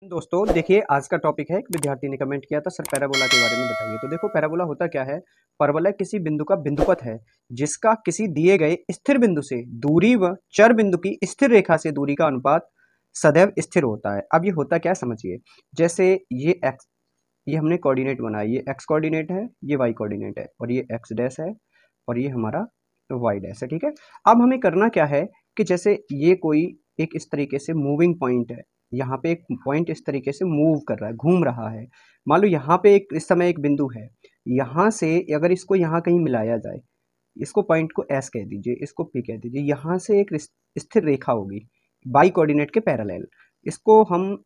दोस्तों देखिए, आज का टॉपिक है, एक विद्यार्थी ने कमेंट किया था सर पैराबोला के बारे में बताइए। तो देखो, पैराबोला होता क्या है। परवलय किसी बिंदु का बिंदुपथ है जिसका किसी दिए गए स्थिर बिंदु से दूरी व चर बिंदु की स्थिर रेखा से दूरी का अनुपात सदैव स्थिर होता है। अब ये होता क्या है समझिए। जैसे ये एक्स, ये हमने कोऑर्डिनेट बनाया, ये एक्स कोऑर्डिनेट है, ये वाई कोऑर्डिनेट है, और ये एक्स डैश है, और ये हमारा वाई डैश है। ठीक है। अब हमें करना क्या है कि जैसे ये कोई एक इस तरीके से मूविंग पॉइंट है, यहाँ पे एक पॉइंट इस तरीके से मूव कर रहा है, घूम रहा है। मान लो यहाँ पे एक इस समय एक बिंदु है, यहाँ से अगर इसको यहाँ कहीं मिलाया जाए, इसको पॉइंट को एस कह दीजिए, इसको पी कह दीजिए, यहाँ से एक स्थिर रेखा होगी बाई कोऑर्डिनेट के पैरेलल। इसको हम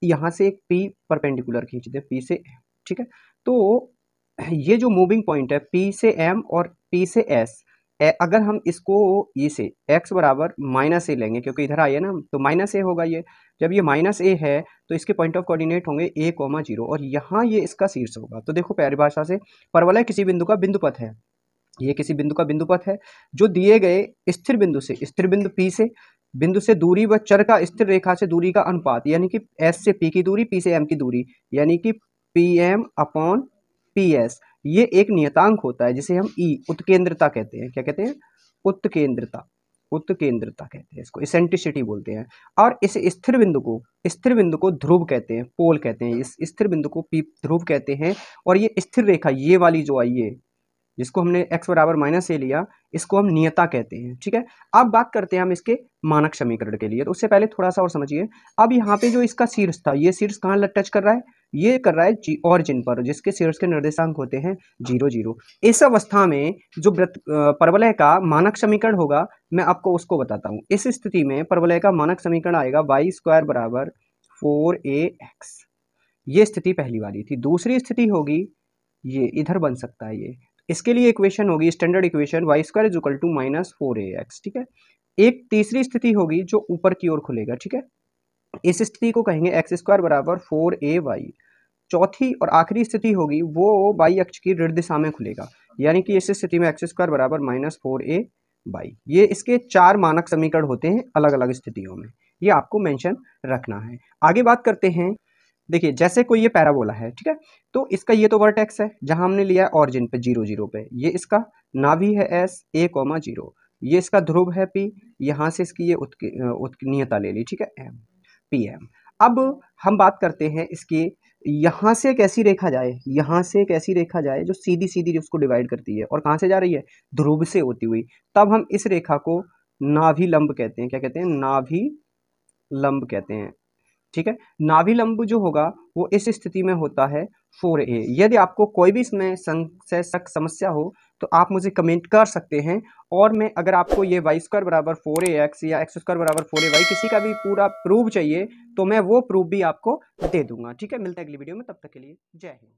यहाँ से एक पी परपेंडिकुलर खींच दे, पी से, ठीक है। तो ये जो मूविंग पॉइंट है पी से एम और पी से एस, अगर हम इसको ये से x बराबर माइनस ए लेंगे, क्योंकि इधर आइए ना, तो माइनस ए होगा ये। जब ये माइनस ए है तो इसके पॉइंट ऑफ कोऑर्डिनेट होंगे a, 0, और यहाँ ये इसका शीर्ष होगा। तो देखो परिभाषा से, परवलय किसी बिंदु का बिंदुपथ है, ये किसी बिंदु का बिंदुपथ है जो दिए गए स्थिर बिंदु से, स्थिर बिंदु P से, बिंदु से दूरी व चर का स्थिर रेखा से दूरी का अनुपात, यानी कि S से P की दूरी, P से M की दूरी, यानी कि PM अपॉन PS, ये एक नियतांक होता है जिसे हम E उत्केंद्रता कहते हैं। क्या कहते हैं? उत्केंद्रता, उत्केंद्रता कहते हैं इसको, इसेंट्रिसिटी बोलते हैं। और इस स्थिर बिंदु को ध्रुव कहते हैं, पोल कहते हैं। इस स्थिर बिंदु को P ध्रुव कहते हैं। और ये स्थिर रेखा, ये वाली जो आई है जिसको हमने x बराबर माइनस ए लिया, इसको हम नियता कहते हैं। ठीक है। अब बात करते हैं हम इसके मानक समीकरण के लिए। तो उससे पहले थोड़ा सा और समझिए। अब यहाँ पे जो इसका शीर्ष था, ये शीर्ष कहाँ टच कर रहा है? ये कर रहा है ऑरिजिन पर, जिसके शीर्ष के निर्देशांक होते हैं 0, 0। इस अवस्था में जो परवलय का मानक समीकरण होगा, मैं आपको उसको बताता हूँ। इस स्थिति में परवलय का मानक समीकरण आएगा y² बराबर 4ax। ये स्थिति पहली वाली थी। दूसरी स्थिति होगी, ये इधर बन सकता है ये, इसके लिए इक्वेशन होगी standard equation y² is equal to -4ax। ठीक है। एक तीसरी स्थिति होगी जो ऊपर की ओर खुलेगा। ठीक है। इस स्थिति को कहेंगे x² बराबर 4ay। चौथी और आखिरी स्थिति होगी वो y अक्ष की ऋण दिशा में खुलेगा, यानी कि इस स्थिति में x² बराबर -4ay। ये इसके 4 मानक समीकरण होते हैं अलग अलग स्थितियों में, ये आपको मेंशन रखना है। आगे बात करते हैं। देखिए, जैसे कोई ये पैराबोला है, ठीक है, तो इसका ये तो वर्टेक्स है जहां हमने लिया है ऑरिजिन पे 0, 0 पे, ये इसका नाभि है S, a, 0, ये इसका ध्रुव है P, यहाँ से इसकी ये उत्कीर्णता ले ली, ठीक है, M, PM। अब हम बात करते हैं इसकी, यहाँ से एक ऐसी रेखा जाए, यहाँ से एक ऐसी रेखा जाए जो सीधी सीधी उसको डिवाइड करती है, और कहाँ से जा रही है? ध्रुव से होती हुई। तब हम इस रेखा को नाभि लंब कहते हैं। क्या कहते हैं? नाभि लंब कहते हैं। ठीक है। नाभिलंब जो होगा वो इस स्थिति में होता है 4a। यदि आपको कोई भी इसमें संशय समस्या हो तो आप मुझे कमेंट कर सकते हैं, और मैं अगर आपको ये y² बराबर 4ax या x² बराबर 4ay किसी का भी पूरा प्रूफ चाहिए तो मैं वो प्रूफ भी आपको दे दूंगा। ठीक है। मिलते हैं अगली वीडियो में, तब तक के लिए जय हिंद।